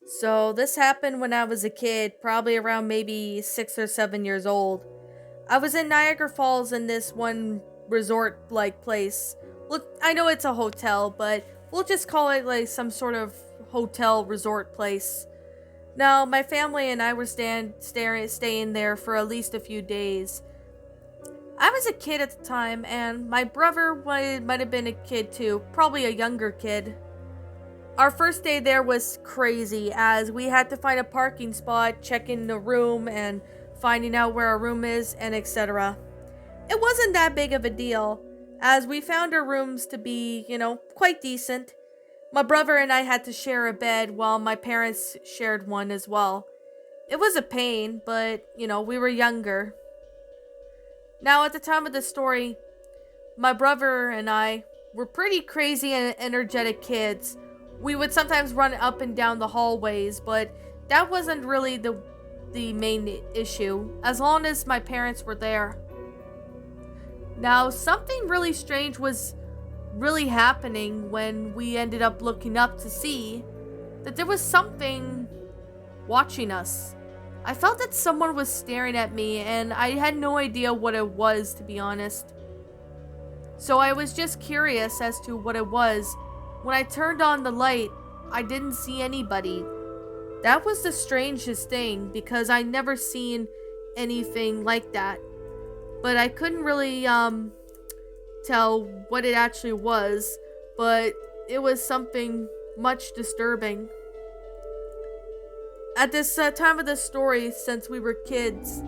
So, this happened when I was a kid, probably around maybe 6 or 7 years old. I was in Niagara Falls in this one resort like place. Look, I know it's a hotel, but we'll just call it like some sort of hotel resort place. Now, my family and I were staying there for at least a few days. I was a kid at the time, and my brother might have been a kid too, probably a younger kid. Our first day there was crazy as we had to find a parking spot, check in the room, and finding out where our room is, and etc. It wasn't that big of a deal, as we found our rooms to be, quite decent. My brother and I had to share a bed while my parents shared one as well. It was a pain, but, we were younger. Now, at the time of the story, my brother and I were pretty crazy and energetic kids. We would sometimes run up and down the hallways, but that wasn't really the main issue, as long as my parents were there. Now, something really strange was really happening when we ended up looking up to see that there was something watching us. I felt that someone was staring at me, and I had no idea what it was, to be honest. So I was just curious as to what it was. When I turned on the light, I didn't see anybody. That was the strangest thing because I never seen anything like that. But I couldn't really tell what it actually was, but it was something much disturbing. At this time of the story, since we were kids,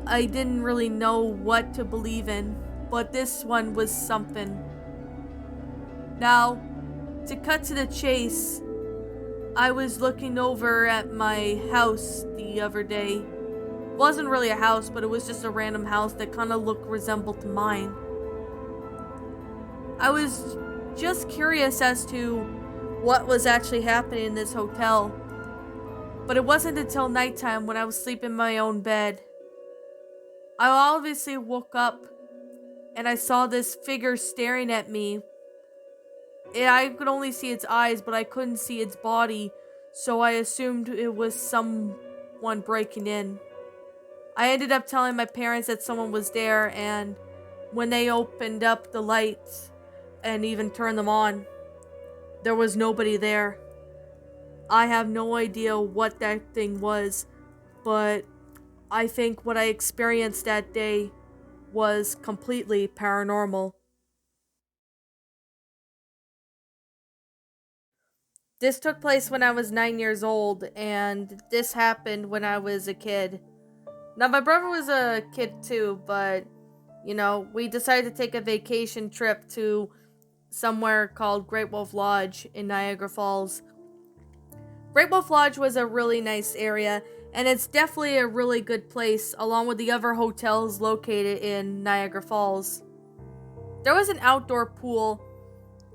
I didn't really know what to believe in, but this one was something. Now, to cut to the chase, I was looking over at my house the other day. It wasn't really a house, but it was just a random house that kind of resembled to mine. I was just curious as to what was actually happening in this hotel. But it wasn't until nighttime when I was sleeping in my own bed. I obviously woke up and I saw this figure staring at me. I could only see its eyes, but I couldn't see its body, so I assumed it was someone breaking in. I ended up telling my parents that someone was there, and when they opened up the lights and even turned them on, there was nobody there. I have no idea what that thing was, but I think what I experienced that day was completely paranormal. This took place when I was 9 years old, and this happened when I was a kid. Now, my brother was a kid too, but, we decided to take a vacation trip to somewhere called Great Wolf Lodge in Niagara Falls. Great Wolf Lodge was a really nice area, and it's definitely a really good place, along with the other hotels located in Niagara Falls. There was an outdoor pool,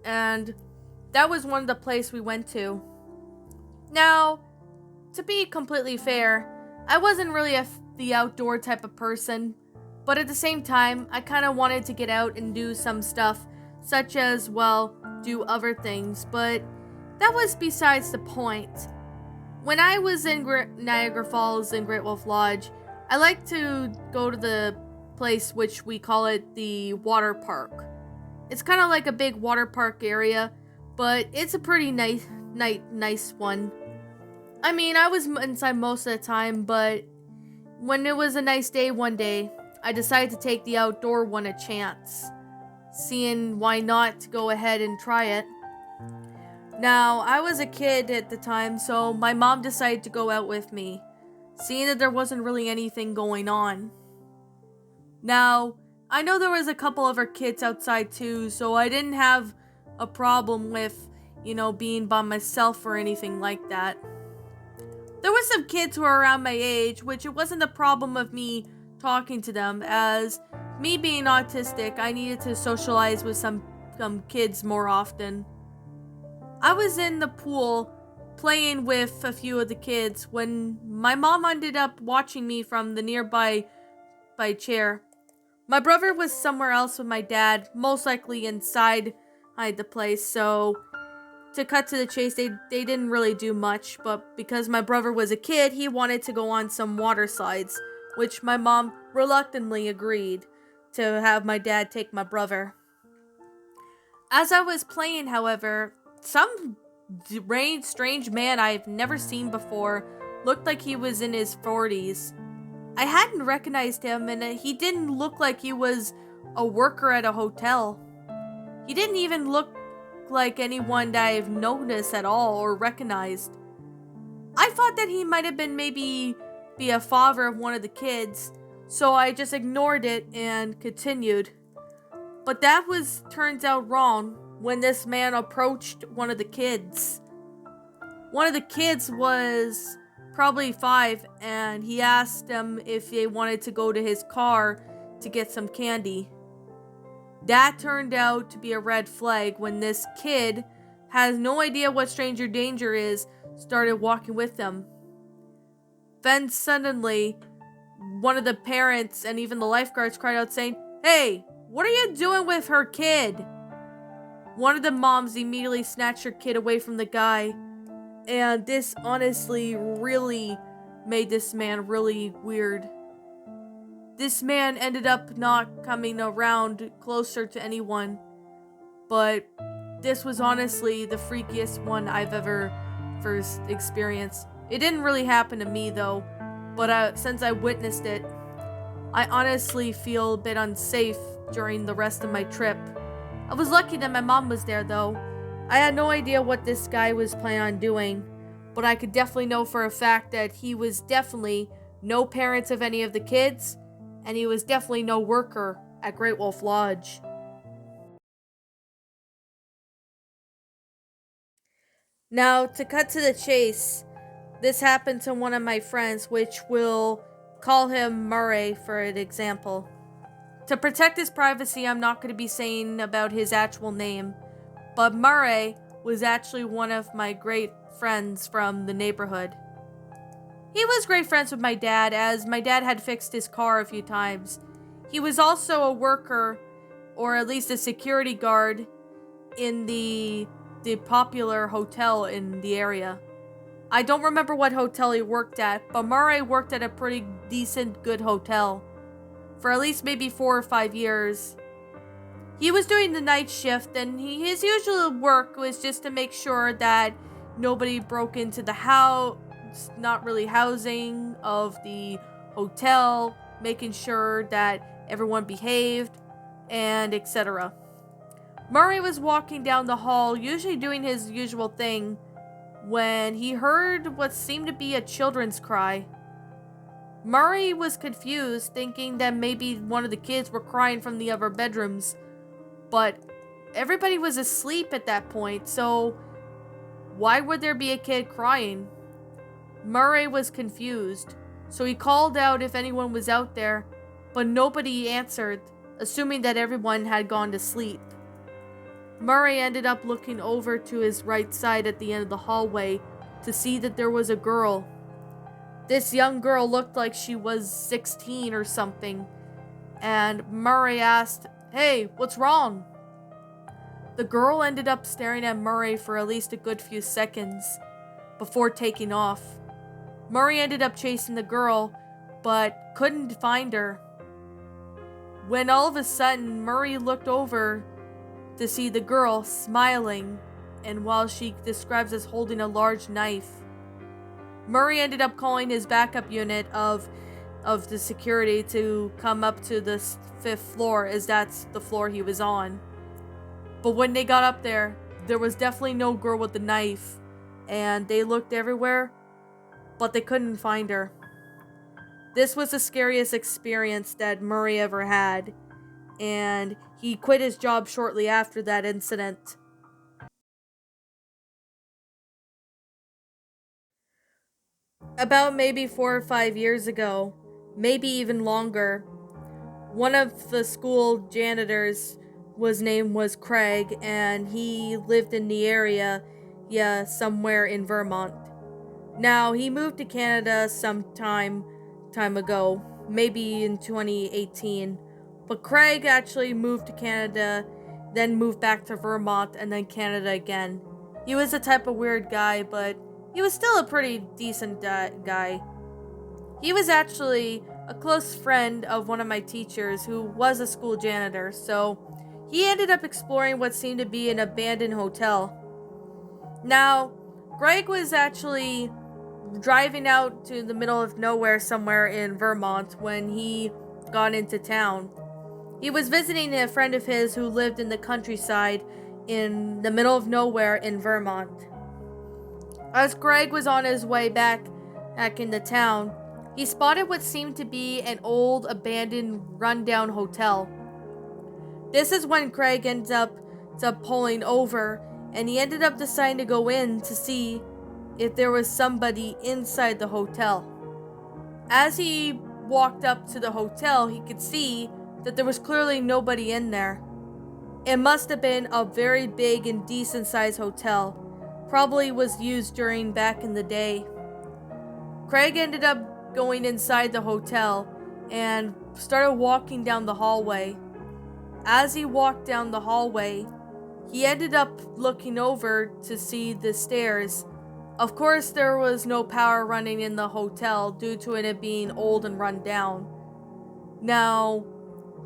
and that was one of the places we went to. Now, to be completely fair, I wasn't really the outdoor type of person, but at the same time, I kind of wanted to get out and do some stuff, such as, well, do other things, but that was besides the point. When I was in Niagara Falls in Great Wolf Lodge, I like to go to the place which we call it the water park. It's kind of like a big water park area, but it's a pretty nice one. I mean, I was inside most of the time, but when it was a nice day one day, I decided to take the outdoor one a chance, seeing why not go ahead and try it. Now, I was a kid at the time, so my mom decided to go out with me, seeing that there wasn't really anything going on. Now, I know there was a couple other kids outside too, so I didn't have a problem with, being by myself or anything like that. There were some kids who were around my age, which it wasn't a problem of me talking to them, as me being autistic, I needed to socialize with some kids more often. I was in the pool playing with a few of the kids when my mom ended up watching me from the nearby chair. My brother was somewhere else with my dad, most likely inside the place, so to cut to the chase, they didn't really do much, but because my brother was a kid, he wanted to go on some water slides, which my mom reluctantly agreed to have my dad take my brother. As I was playing, however, some strange man I've never seen before looked like he was in his 40s. I hadn't recognized him, and he didn't look like he was a worker at a hotel. He didn't even look like anyone that I've noticed at all or recognized. I thought that he might have been maybe be a father of one of the kids, so I just ignored it and continued. But that turns out wrong when this man approached one of the kids. One of the kids was probably 5, and he asked them if they wanted to go to his car to get some candy. That turned out to be a red flag when this kid has no idea what stranger danger is, started walking with them. Then suddenly, one of the parents and even the lifeguards cried out saying, "Hey, what are you doing with her kid?" One of the moms immediately snatched her kid away from the guy, and this honestly really made this man really weird. This man ended up not coming around closer to anyone, but this was honestly the freakiest one I've ever first experienced. It didn't really happen to me though, but since I witnessed it, I honestly feel a bit unsafe during the rest of my trip. I was lucky that my mom was there though. I had no idea what this guy was planning on doing, but I could definitely know for a fact that he was definitely no parents of any of the kids, and he was definitely no worker at Great Wolf Lodge. Now, to cut to the chase, this happened to one of my friends, which we'll call him Murray for an example. To protect his privacy, I'm not going to be saying about his actual name, but Murray was actually one of my great friends from the neighborhood. He was great friends with my dad, as my dad had fixed his car a few times. He was also a worker, or at least a security guard, in the popular hotel in the area. I don't remember what hotel he worked at, but Murray worked at a pretty decent, good hotel for at least maybe 4 or 5 years. He was doing the night shift, and his usual work was just to make sure that nobody broke into the house, not really housing of the hotel, making sure that everyone behaved, and etc. Murray was walking down the hall, usually doing his usual thing, when he heard what seemed to be a children's cry. Murray was confused, thinking that maybe one of the kids were crying from the other bedrooms, but everybody was asleep at that point, so why would there be a kid crying? Murray was confused, so he called out if anyone was out there, but nobody answered, assuming that everyone had gone to sleep. Murray ended up looking over to his right side at the end of the hallway to see that there was a girl. This young girl looked like she was 16 or something, and Murray asked, "Hey, what's wrong?" The girl ended up staring at Murray for at least a good few seconds before taking off. Murray ended up chasing the girl, but couldn't find her. When all of a sudden, Murray looked over to see the girl smiling, and while she describes as holding a large knife. Murray ended up calling his backup unit of the security to come up to the 5th floor, as that's the floor he was on. But when they got up there was definitely no girl with the knife, and they looked everywhere, but they couldn't find her. This was the scariest experience that Murray ever had, and he quit his job shortly after that incident. About maybe 4 or 5 years ago, maybe even longer, one of the school janitors name was Craig, and he lived in the area, somewhere in Vermont. Now, he moved to Canada some time ago, maybe in 2018, but Craig actually moved to Canada, then moved back to Vermont, and then Canada again. He was a type of weird guy, but he was still a pretty decent guy. He was actually a close friend of one of my teachers who was a school janitor, so he ended up exploring what seemed to be an abandoned hotel. Now, Greg was actually driving out to the middle of nowhere somewhere in Vermont when he got into town. He was visiting a friend of his who lived in the countryside in the middle of nowhere in Vermont. As Greg was on his way back into town, he spotted what seemed to be an old, abandoned, rundown hotel. This is when Craig ends up pulling over, and he ended up deciding to go in to see if there was somebody inside the hotel. As he walked up to the hotel, he could see that there was clearly nobody in there. It must have been a very big and decent sized hotel. Probably was used during back in the day. Craig ended up going inside the hotel and started walking down the hallway. As he walked down the hallway, he ended up looking over to see the stairs. Of course, there was no power running in the hotel due to it being old and run down. Now,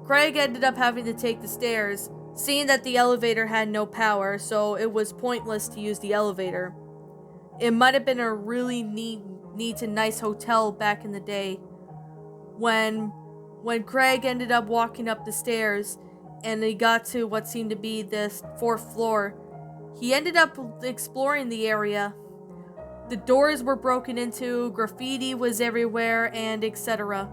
Craig ended up having to take the stairs, seeing that the elevator had no power, so it was pointless to use the elevator. It might have been a really neat and nice hotel back in the day. When Craig ended up walking up the stairs and he got to what seemed to be this 4th floor, he ended up exploring the area. The doors were broken into, graffiti was everywhere, and etc.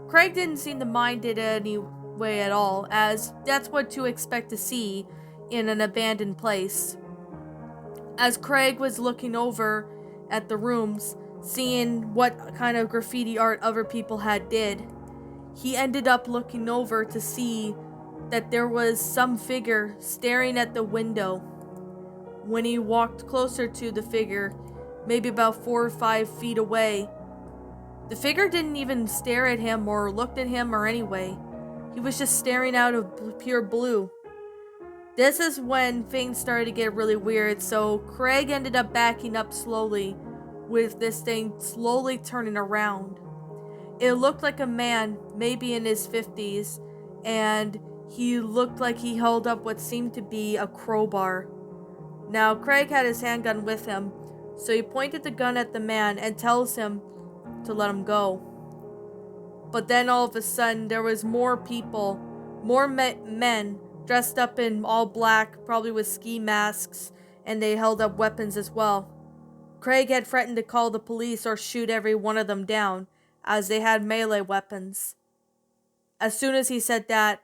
Craig didn't seem to mind it anyway at all, as that's what to expect to see in an abandoned place. As Craig was looking over at the rooms, seeing what kind of graffiti art other people had did, he ended up looking over to see that there was some figure staring at the window. When he walked closer to the figure, maybe about 4 or 5 feet away, the figure didn't even stare at him or looked at him or anyway. He was just staring out of pure blue. This is when things started to get really weird, so Craig ended up backing up slowly, with this thing slowly turning around. It looked like a man, maybe in his 50s, and he looked like he held up what seemed to be a crowbar. Now, Craig had his handgun with him, so he pointed the gun at the man and tells him to let him go. But then all of a sudden, there was more people, more men dressed up in all black, probably with ski masks, and they held up weapons as well. Craig had threatened to call the police or shoot every one of them down, as they had melee weapons. As soon as he said that,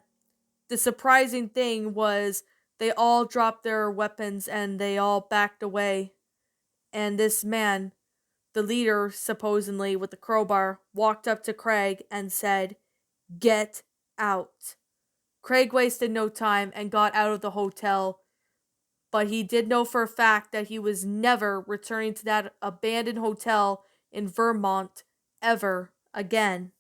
the surprising thing was they all dropped their weapons and they all backed away. And this man, the leader, supposedly with the crowbar, walked up to Craig and said, "Get out." Craig wasted no time and got out of the hotel, but he did know for a fact that he was never returning to that abandoned hotel in Vermont ever again.